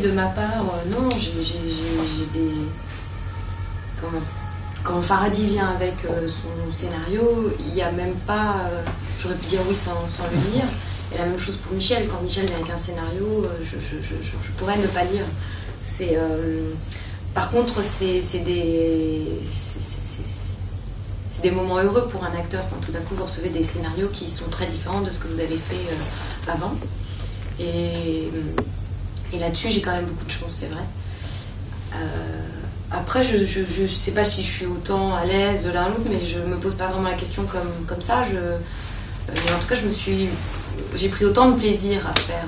de ma part, non, j'ai des... Quand Farhadi vient avec son scénario, il n'y a même pas... j'aurais pu dire oui sans le lire. Et la même chose pour Michel. Quand Michel vient avec un scénario, je pourrais ne pas lire. Par contre, c'est des moments heureux pour un acteur quand tout d'un coup vous recevez des scénarios qui sont très différents de ce que vous avez fait avant. Et là-dessus, j'ai quand même beaucoup de chance, c'est vrai. Après, je sais pas si je suis autant à l'aise de l'un ou l'autre, mais je me pose pas vraiment la question comme ça. Mais en tout cas, j'ai pris autant de plaisir à faire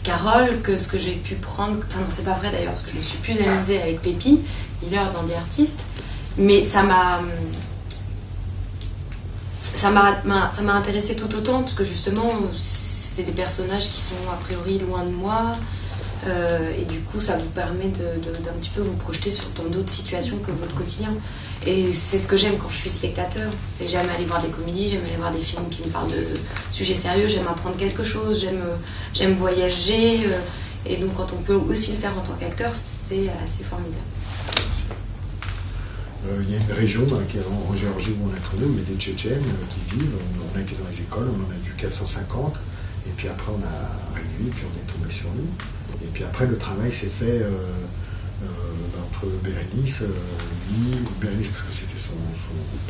Carole que ce que j'ai pu prendre. Enfin, non, c'est pas vrai d'ailleurs, parce que je me suis plus amusée avec Pépi, Healer dans des artistes. Mais ça m'a intéressée tout autant, parce que justement, c'est des personnages qui sont a priori loin de moi. Et du coup, ça vous permet d'un petit peu vous projeter dans d'autres situations que votre quotidien. Et c'est ce que j'aime quand je suis spectateur. J'aime aller voir des comédies, j'aime aller voir des films qui me parlent de sujets sérieux, j'aime apprendre quelque chose, j'aime voyager. Et donc, quand on peut aussi le faire en tant qu'acteur, c'est assez formidable. Il y a une région en Géorgie où on a tourné, où il y a des Tchétchènes qui vivent. On a été dans les écoles, on en a vu 450. Et puis après, on a réduit, puis on est tombé sur nous. Et puis après, le travail s'est fait entre Bérénice, Bérénice parce que c'était son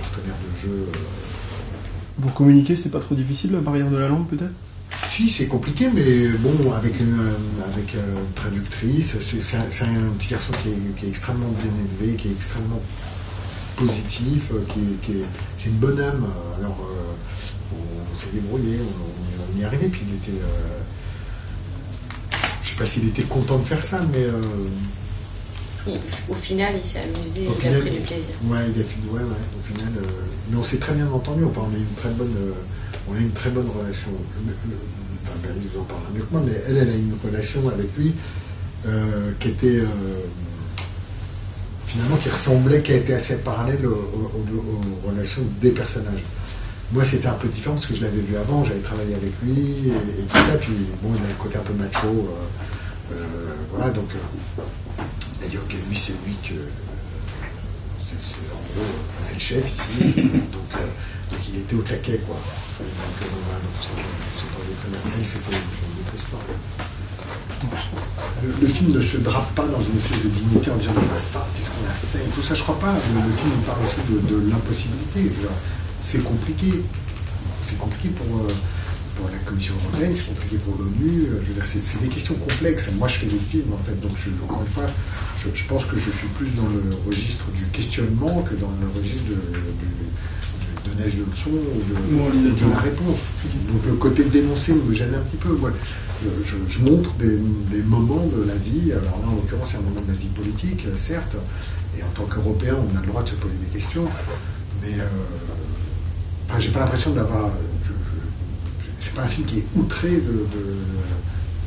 partenaire de jeu. Pour communiquer, c'est pas trop difficile, la barrière de la langue, peut-être? Si, c'est compliqué, mais bon, avec une traductrice, c'est un petit garçon qui est extrêmement bien élevé, qui est extrêmement positif, c'est une bonne âme. Alors, on s'est débrouillé, on y est arrivé, puis il était... je sais pas s'il était content de faire ça, mais... Au final, il s'est amusé, il a pris du plaisir. Ouais, au final... mais on s'est très bien entendu, enfin, on a une très bonne relation. Enfin, Bérénice vous en parlera mieux que moi, mais elle a une relation avec lui qui était... finalement, qui ressemblait, qui a été assez parallèle aux relations des personnages. Moi, c'était un peu différent parce que je l'avais vu avant, j'avais travaillé avec lui et tout ça, puis bon, il a le côté un peu macho, voilà, donc il a dit, ok, lui, c'est lui que... en gros, c'est le chef ici, donc il était au taquet, quoi. Donc voilà, donc s'entendait très bien. Elle, c'était une autre histoire. Le film ne se drape pas dans une espèce de dignité en disant, qu'est-ce qu'on a fait et tout ça, je crois pas. Le film parle aussi de l'impossibilité. C'est compliqué. C'est compliqué pour la Commission européenne, c'est compliqué pour l'ONU. C'est des questions complexes. Moi, je fais des films, en fait. Donc, encore une fois, je pense que je suis plus dans le registre du questionnement que dans le registre de neige de leçon ou de la réponse. Donc, le côté dénoncé me gêne un petit peu. Moi, je montre des moments de la vie. Alors là, en l'occurrence, c'est un moment de la vie politique, certes. Et en tant qu'Européen, on a le droit de se poser des questions. Mais... enfin, j'ai pas l'impression d'avoir... c'est pas un film qui est outré de...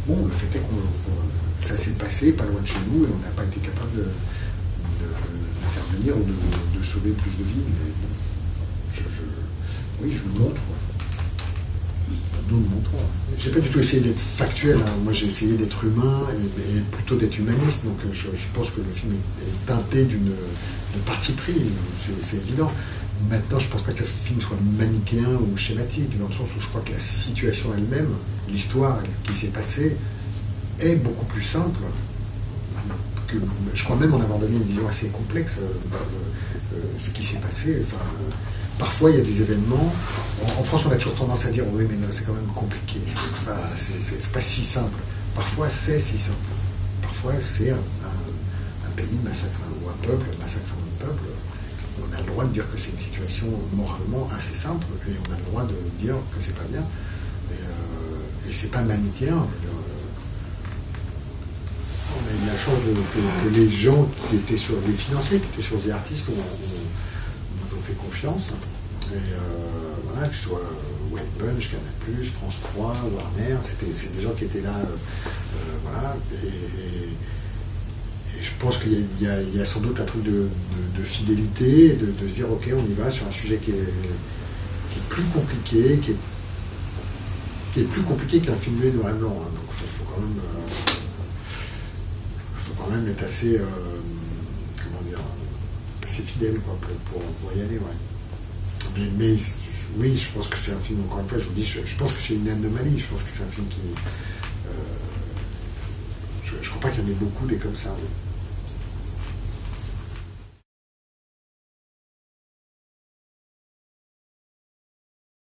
Bon, le fait est que ça s'est passé pas loin de chez nous et on n'a pas été capable d'intervenir ou de sauver plus de vies. Mais oui, je le montre. Nous le montrons. J'ai pas du tout essayé d'être factuel. Hein. Moi, j'ai essayé d'être humain et plutôt d'être humaniste. Donc, je pense que le film est teinté de parti pris. C'est évident. Maintenant, je ne pense pas que le film soit manichéen ou schématique, dans le sens où je crois que la situation elle-même, l'histoire qui s'est passée, est beaucoup plus simple. Je crois même en avoir donné une vision assez complexe de ce qui s'est passé. Enfin, parfois, il y a des événements. En France, on a toujours tendance à dire oui, mais non, c'est quand même compliqué. Enfin, c'est pas si simple. Parfois, c'est si simple. Parfois, c'est un pays massacre ou un peuple massacre un autre peuple. On a le droit de dire que c'est une situation moralement assez simple et on a le droit de dire que c'est pas bien. Et c'est pas manichéen. On a eu la chance que les gens qui étaient sur les financiers, qui étaient sur The Artist, nous ont fait confiance. Et voilà, que ce soit White Punch, Canal+, France 3, Warner, c'est des gens qui étaient là. Voilà. Et je pense qu'il y a sans doute un truc de fidélité, de se dire ok, on y va sur un sujet qui est plus compliqué, qui est plus compliqué qu'un film noir et blanc. Hein. Donc il faut quand même. quand même être assez, assez fidèle quoi, pour y aller. Ouais. Mais oui, je pense que c'est un film, encore une fois, je vous dis, je pense que c'est une anomalie. Je pense que c'est un film qui... je ne crois pas qu'il y en ait beaucoup des comme ça. Ouais.